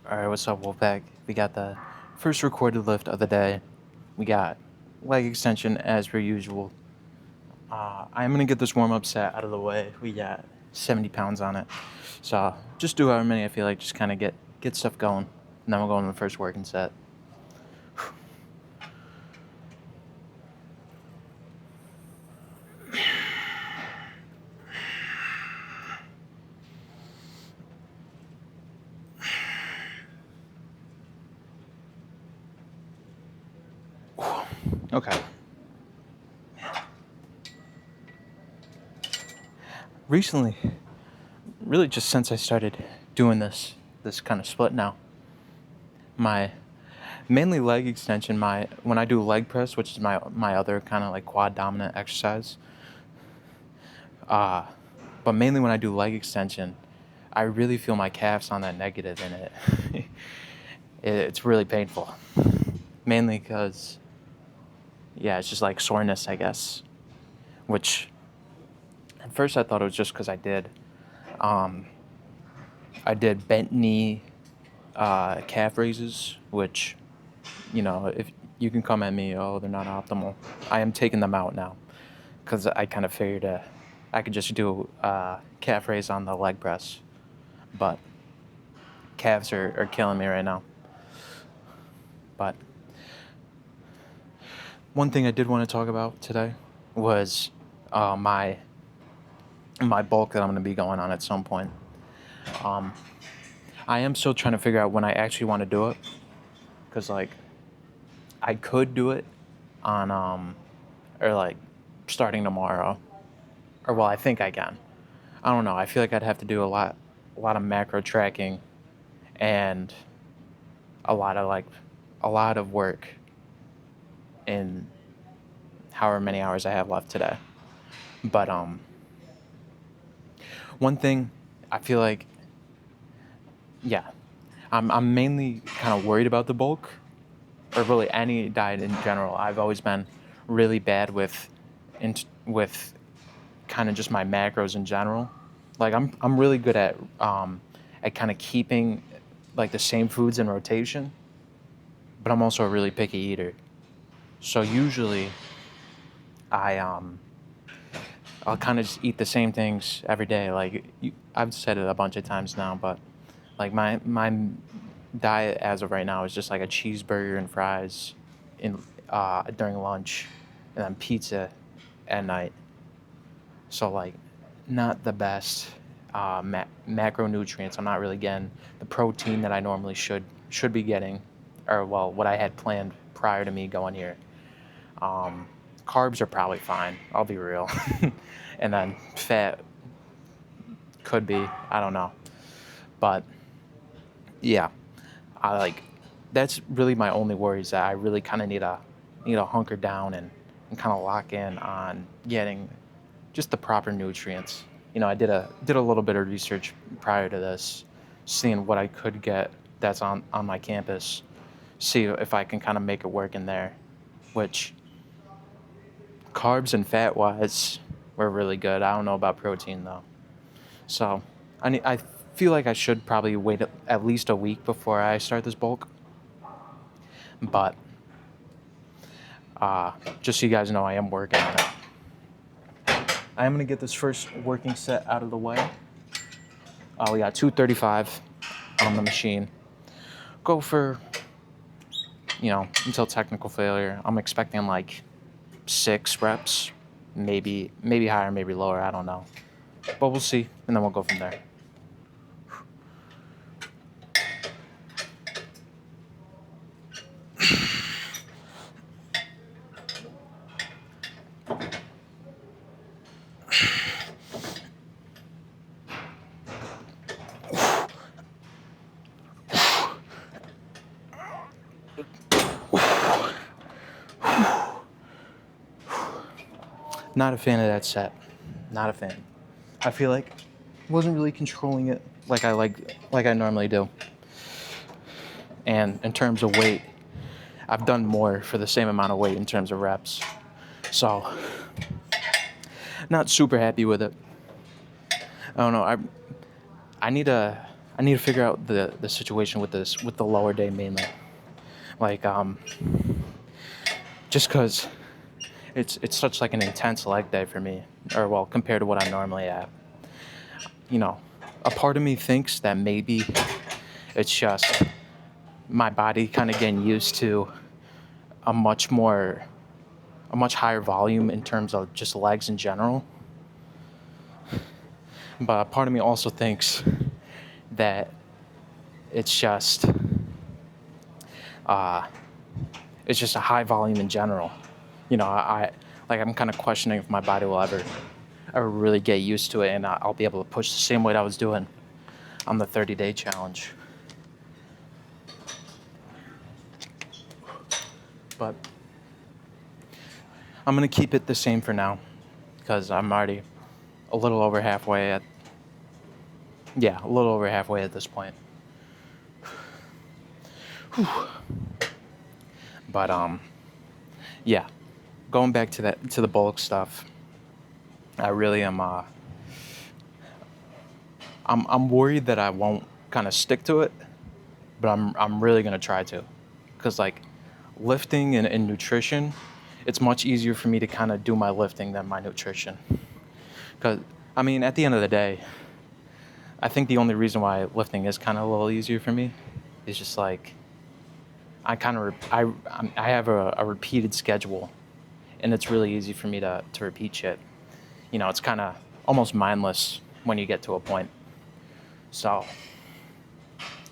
Alright, what's up, Wolfpack? We got the first recorded lift of the day. We got leg extension as per usual. I'm going to get this warm-up set out of the way. We got 70 pounds on it. So just do however many I feel like, just kind of get stuff going. And then we'll go on the first working set. Okay. Recently, really just since I started doing this kind of split now, my mainly leg extension, when I do leg press, which is my other kind of like quad dominant exercise, but mainly when I do leg extension, I really feel my calves on that negative in it. It's really painful, mainly because, yeah, it's just like soreness, I guess, which at first I thought it was just because I did bent knee calf raises, which, if you can come at me, oh, they're not optimal. I am taking them out now because I kind of figured I could just do calf raise on the leg press, but calves are killing me right now. But one thing I did want to talk about today was my bulk that I'm going to be going on at some point. I am still trying to figure out when I actually want to do it, because like I could do it on or like starting tomorrow, or well, I think I can. I don't know. I feel like I'd have to do a lot of macro tracking and a lot of work in however many hours I have left today. But one thing I feel like, yeah, I'm mainly kind of worried about the bulk, or really any diet in general. I've always been really bad with kind of just my macros in general. Like I'm really good at kind of keeping like the same foods in rotation, but I'm also a really picky eater. So usually I'll kind of just eat the same things every day. Like I've said it a bunch of times now, but like my diet as of right now is just like a cheeseburger and fries during lunch, and then pizza at night. So like not the best macronutrients. I'm not really getting the protein that I normally should be getting, or well, what I had planned prior to me going here. Carbs are probably fine. I'll be real. And then fat could be. I don't know. But yeah, I like that's really my only worry, is that I really kind of need to hunker down and kind of lock in on getting just the proper nutrients. I did a little bit of research prior to this, seeing what I could get that's on my campus, see if I can kind of make it work in there, which carbs and fat wise were really good. I don't know about protein though. So I feel like I should probably wait at least a week before I start this bulk. But just so you guys know, I am working on it. I am going to get this first working set out of the way. We got 235 on the machine. Go for, until technical failure. I'm expecting like 6 reps, maybe higher, maybe lower. I don't know. But we'll see, and then we'll go from there. Not a fan of that set. Not a fan. I feel like I wasn't really controlling it like I normally do. And in terms of weight, I've done more for the same amount of weight in terms of reps. So, not super happy with it. I don't know. I need to I need to figure out the situation with this with the lower day mainly. Like just because it's such like an intense leg day for me, or well, compared to what I'm normally at. You know, a part of me thinks that maybe it's just my body kind of getting used to a much more a much higher volume in terms of just legs in general. But a part of me also thinks that it's just uh, it's just a high volume in general. I'm kind of questioning if my body will ever really get used to it, and I'll be able to push the same weight I was doing on the 30-day challenge. But I'm gonna keep it the same for now because I'm already a little over halfway at a little over halfway at this point. Whew. But yeah, going back to the bulk stuff, I really am. I'm worried that I won't kind of stick to it, but I'm really gonna try to, because like lifting and nutrition, it's much easier for me to kind of do my lifting than my nutrition. Because I mean, at the end of the day, I think the only reason why lifting is kind of a little easier for me is just like I have a repeated schedule, and it's really easy for me to repeat shit. It's kind of almost mindless when you get to a point. So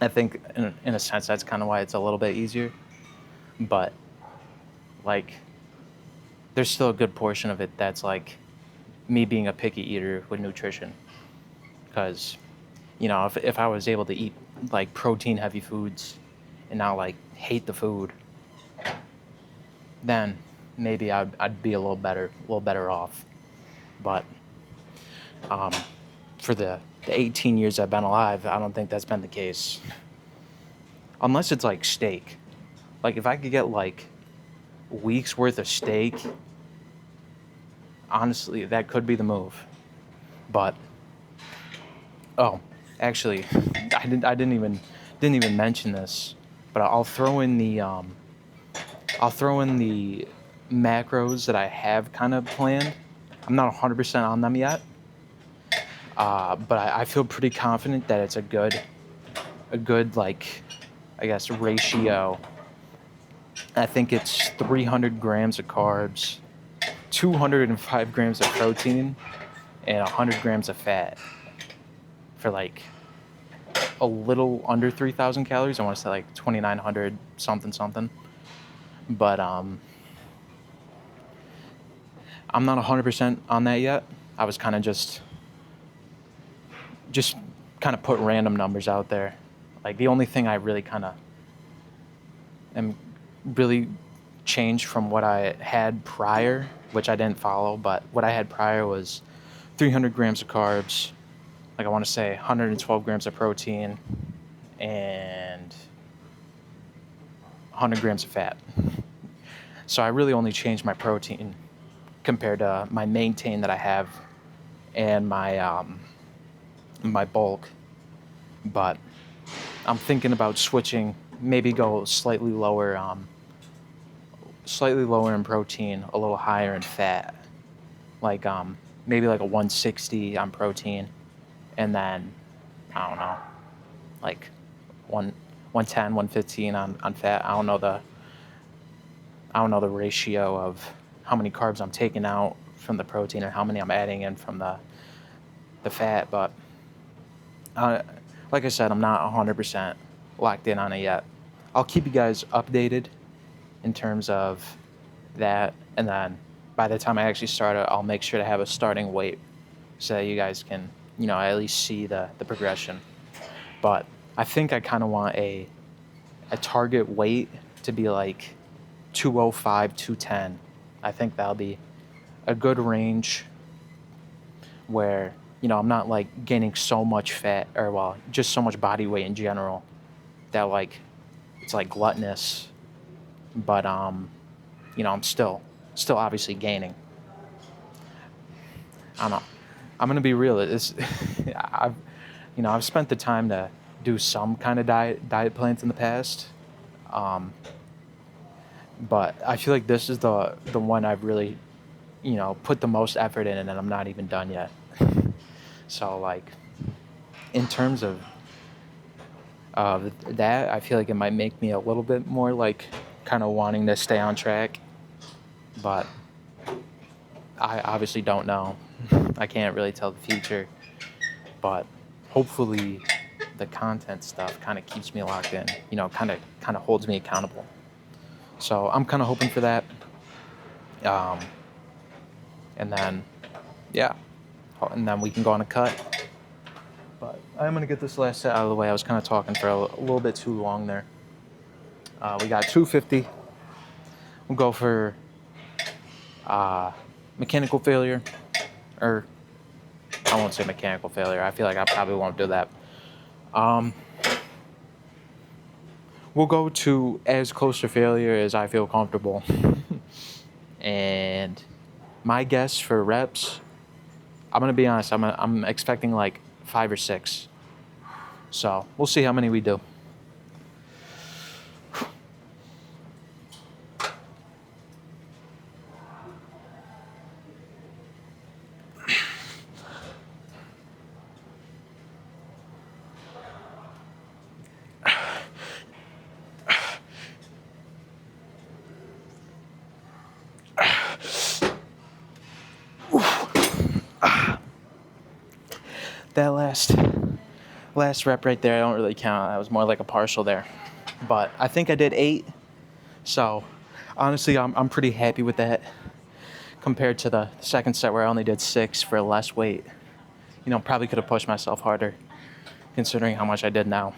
I think in a sense that's kind of why it's a little bit easier. But like, there's still a good portion of it that's like me being a picky eater with nutrition. Because if I was able to eat like protein heavy foods and not like hate the food, then maybe I'd be a little better off. But for the 18 years I've been alive, I don't think that's been the case. Unless it's like steak. Like if I could get like weeks worth of steak, honestly, that could be the move. But actually, I didn't even mention this, but I'll throw in the macros that I have kind of planned. I'm not 100% on them yet, but I feel pretty confident that it's a good like, I guess, ratio. I think it's 300 grams of carbs, 205 grams of protein, and 100 grams of fat for like a little under 3,000 calories. I want to say like 2,900 something. But I'm not 100% on that yet. I was kind of just kind of put random numbers out there. Like the only thing I really kind of am really changed from what I had prior, which I didn't follow, but what I had prior was 300 grams of carbs, like I want to say 112 grams of protein, and 100 grams of fat. So I really only changed my protein compared to my maintain that I have and my my bulk. But I'm thinking about switching, maybe go slightly lower in protein, a little higher in fat. Like maybe like a 160 on protein, and then I don't know, like 110, 115 on fat. I don't know the ratio of how many carbs I'm taking out from the protein and how many I'm adding in from the fat, but like I said, I'm not 100% locked in on it yet. I'll keep you guys updated in terms of that, and then by the time I actually start it, I'll make sure to have a starting weight so that you guys can, at least see the progression. But I think I kind of want a target weight to be like 205, 210. I think that'll be a good range where, I'm not like gaining so much fat, or well, just so much body weight in general that like it's like gluttonous, but I'm still obviously gaining. I don't know. I'm gonna be real. I've spent the time to do some kind of diet plans in the past. Um, but I feel like this is the one I've really, put the most effort in, and I'm not even done yet. So like, in terms of that, I feel like it might make me a little bit more like kind of wanting to stay on track, but I obviously don't know. I can't really tell the future, but hopefully the content stuff kind of keeps me locked in, kind of holds me accountable. So I'm kind of hoping for that. Um, and then, yeah, and then we can go on a cut. But I'm going to get this last set out of the way. I was kind of talking for a little bit too long there. We got 250. We'll go for mechanical failure. Or, I won't say mechanical failure. I feel like I probably won't do that. We'll go to as close to failure as I feel comfortable. And my guess for reps, I'm going to be honest, I'm expecting like 5 or 6. So we'll see how many we do. That last rep right there, I don't really count. That was more like a partial there. But I think I did 8. So honestly, I'm pretty happy with that compared to the second set where I only did 6 for less weight. Probably could have pushed myself harder considering how much I did now.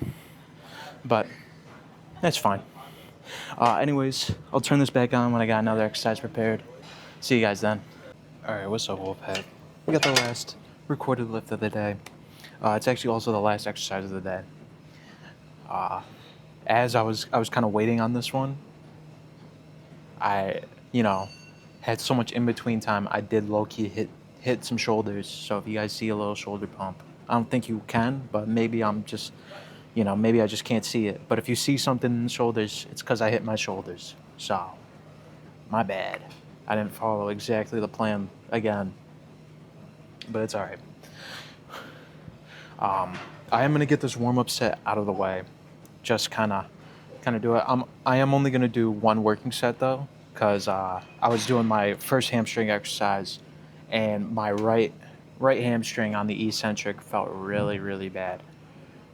But that's fine. Anyways, I'll turn this back on when I got another exercise prepared. See you guys then. Alright, what's up, Wolfpack? We got the last recorded lift of the day. It's actually also the last exercise of the day. As I was kind of waiting on this one, I had so much in between time. I did low key hit some shoulders. So if you guys see a little shoulder pump, I don't think you can, but maybe I'm just maybe I just can't see it. But if you see something in the shoulders, it's because I hit my shoulders. So my bad. I didn't follow exactly the plan again, but it's all right. I am gonna get this warm-up set out of the way. Just kind of do it. I am only gonna do one working set though, because I was doing my first hamstring exercise, and my right hamstring on the eccentric felt really, really bad.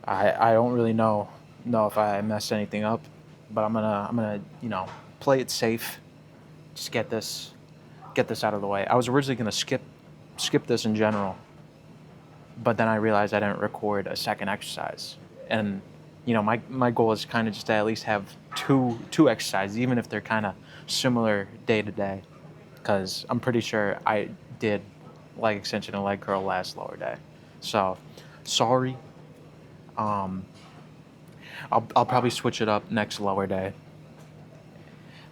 I don't really know if I messed anything up, but I'm gonna play it safe. Just get this out of the way. I was originally gonna skip this in general, but then I realized I didn't record a second exercise, and my goal is kind of just to at least have two exercises, even if they're kind of similar day to day, because I'm pretty sure I did leg extension and leg curl last lower day. So sorry. I'll probably switch it up next lower day.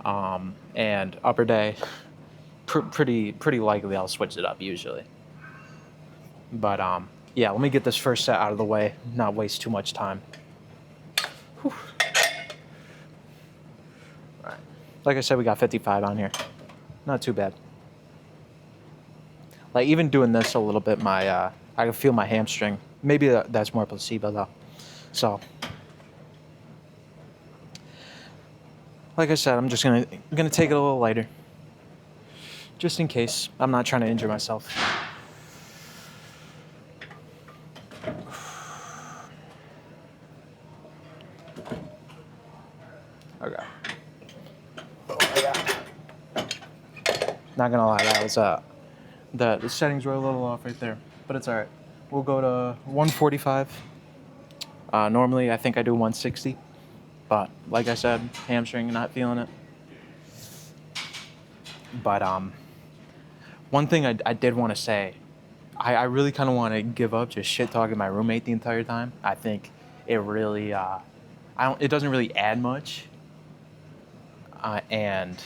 And upper day, pretty likely I'll switch it up usually. But yeah, let me get this first set out of the way, not waste too much time. Whew. All right. Like I said, we got 55 on here. Not too bad. Like even doing this a little bit, I can feel my hamstring. Maybe that's more placebo though. So, like I said, I'm just gonna take it a little lighter, just in case. I'm not trying to injure myself. Okay. Not gonna lie, that was the settings were a little off right there, but it's all right. We'll go to 145. Normally, I think I do 160, but like I said, hamstring, not feeling it. But one thing I did want to say, I really kind of want to give up just shit talking my roommate the entire time. I think it really it doesn't really add much, and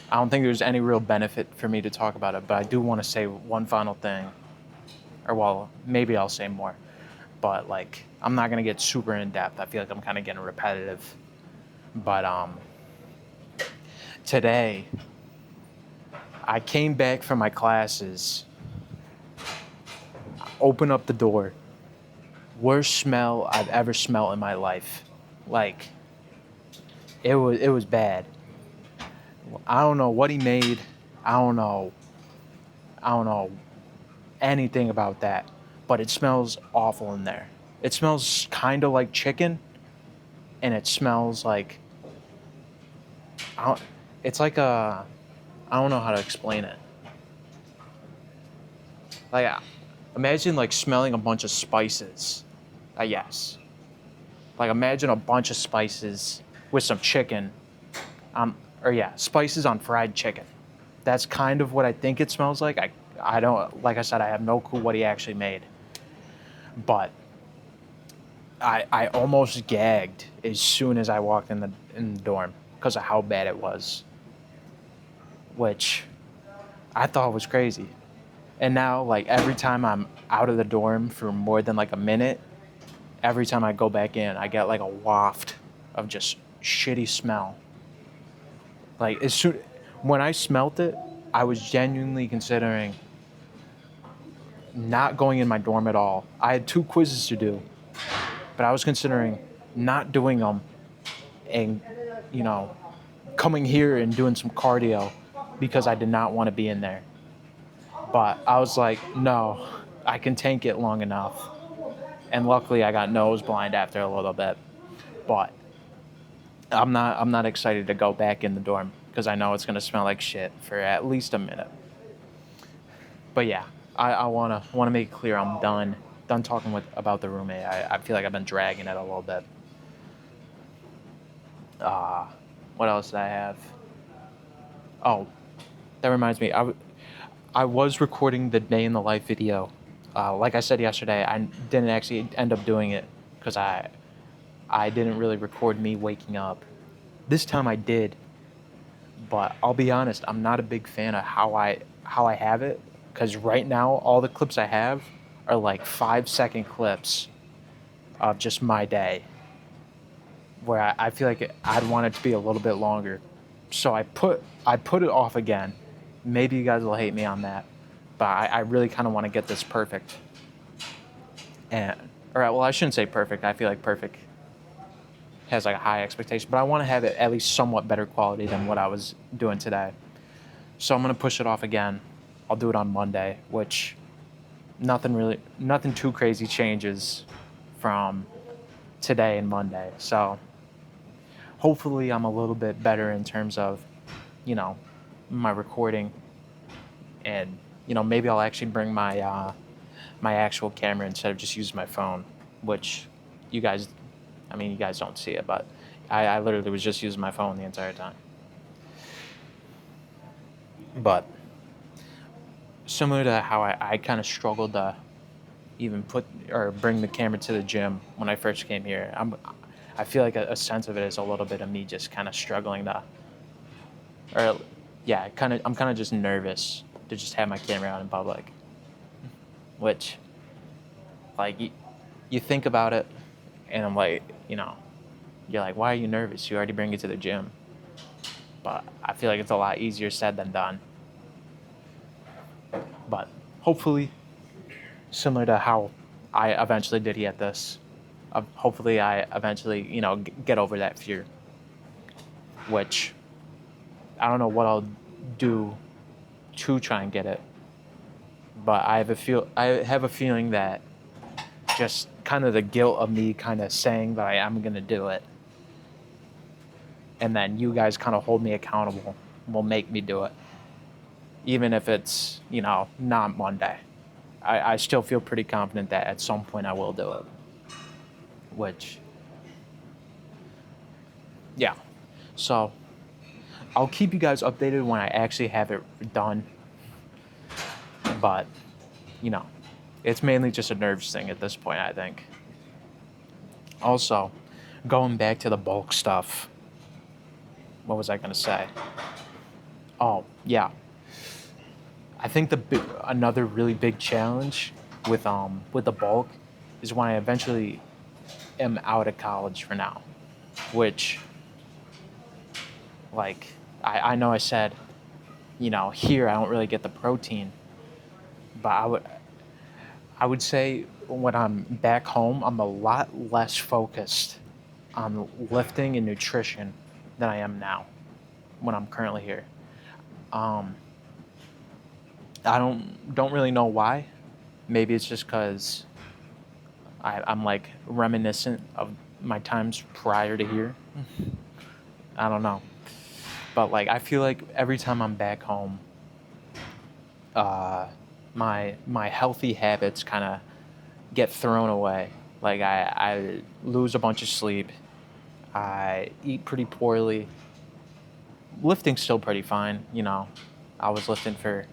I don't think there's any real benefit for me to talk about it. But I do want to say one final thing, or well, maybe I'll say more. but like I'm not gonna get super in depth. I feel like I'm kind of getting repetitive. But today I came back from my classes, open up the door, worst smell I've ever smelled in my life. Like it was bad. I don't know what he made. I don't know. I don't know anything about that, but it smells awful in there. It smells kind of like chicken, and it smells like I don't, it's like I don't know how to explain it. Like imagine like smelling a bunch of spices. Yes. Like imagine a bunch of spices with some chicken. Or yeah, spices on fried chicken. That's kind of what I think it smells like. I don't, like I said, I have no clue what he actually made. But I almost gagged as soon as I walked in the dorm because of how bad it was, which I thought was crazy. And now, like every time I'm out of the dorm for more than like a minute, every time I go back in, I get like a waft of just shitty smell. Like as soon when I smelt it, I was genuinely considering not going in my dorm at all. I had 2 quizzes to do, but I was considering not doing them and, you know, coming here and doing some cardio because I did not want to be in there. But I was like, no, I can tank it long enough. And luckily I got nose blind after a little bit. But I'm not excited to go back in the dorm because I know it's gonna smell like shit for at least a minute. But yeah, I wanna make it clear I'm done talking about the roommate. I feel like I've been dragging it a little bit. Uh, what else did I have? Oh, that reminds me. I was recording the day in the life video. Like I said yesterday, I didn't actually end up doing it because I didn't really record me waking up. This time I did, but I'll be honest, I'm not a big fan of how I have it because right now all the clips I have are like 5-second clips of just my day, where I feel like I'd want it to be a little bit longer. So I put it off again. Maybe you guys will hate me on that, but I really kind of want to get this perfect. And all right, well I shouldn't say perfect. I feel like perfect has like a high expectation, but I want to have it at least somewhat better quality than what I was doing today. So I'm gonna push it off again. I'll do it on Monday, which nothing too crazy changes from today and Monday. So hopefully I'm a little bit better in terms of, you know, my recording, and maybe I'll actually bring my actual camera instead of just using my phone, which you guys, I mean, you guys don't see it, but I literally was just using my phone the entire time. But similar to how I kind of struggled to even put or bring the camera to the gym when I first came here, I feel like a sense of it is a little bit of me just kind of struggling to, or yeah, I'm kind of just nervous to just have my camera out in public, which like you think about it, and I'm like, you're like, why are you nervous? You already bring it to the gym. But I feel like it's a lot easier said than done. But hopefully, similar to how I eventually did get this, hopefully I eventually, get over that fear. Which I don't know what I'll do to try and get it, but I have a feeling that just kind of the guilt of me kind of saying that I am gonna do it, and then you guys kind of hold me accountable, will make me do it, even if it's not Monday. I still feel pretty confident that at some point I will do it. Which, yeah. So I'll keep you guys updated when I actually have it done. But, it's mainly just a nerves thing at this point, I think. Also, going back to the bulk stuff, what was I going to say? Oh, yeah. I think another really big challenge with the bulk is when I eventually am out of college for now, which, like, I know I said, here I don't really get the protein, but I would say when I'm back home, I'm a lot less focused on lifting and nutrition than I am now when I'm currently here. Um, I don't really know why. Maybe it's just because I'm like reminiscent of my times prior to here. I don't know, but like I feel like every time I'm back home, my healthy habits kind of get thrown away. Like I lose a bunch of sleep. I eat pretty poorly. Lifting's still pretty fine. I was lifting for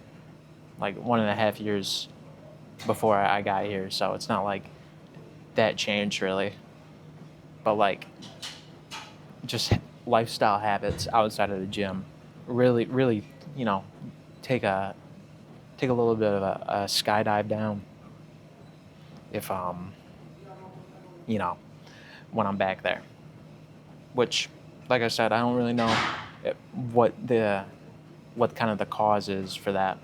like 1.5 years before I got here, so it's not like that changed really. But like just lifestyle habits outside of the gym really, really, take a little bit of a skydive down if you know when I'm back there. Which, like I said, I don't really know what kind of the cause is for that.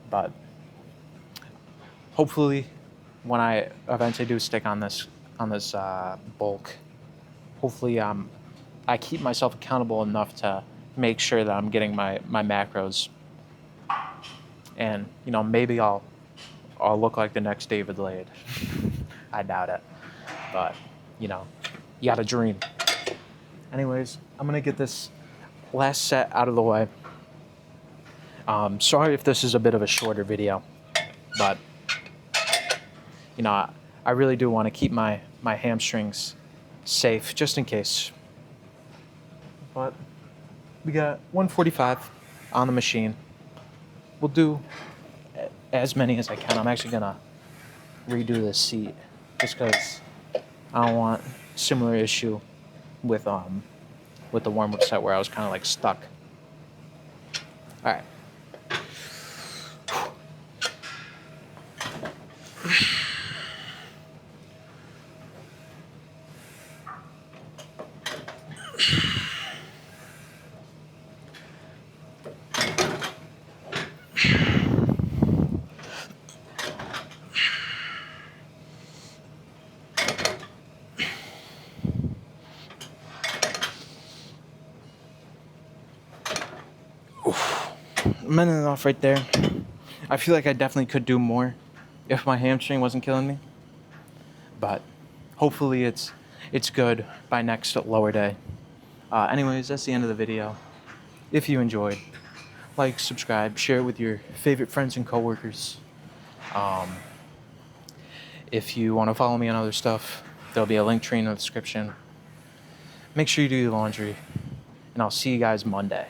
But hopefully, when I eventually do stick on this bulk, hopefully I keep myself accountable enough to make sure that I'm getting my macros, and maybe I'll look like the next David Lade. I doubt it, but you gotta dream. Anyways, I'm gonna get this last set out of the way. Sorry if this is a bit of a shorter video, but I really do want to keep my hamstrings safe just in case. But we got 145 on the machine. We'll do as many as I can. I'm actually gonna redo this seat just because I don't want similar issue with the warm-up set where I was kind of like stuck. All right. I'm ending it off right there. I feel like I definitely could do more if my hamstring wasn't killing me. But hopefully it's good by next lower day. Anyways, that's the end of the video. If you enjoyed, like, subscribe, share it with your favorite friends and coworkers. If you want to follow me on other stuff, there'll be a link tree in the description. Make sure you do your laundry, and I'll see you guys Monday.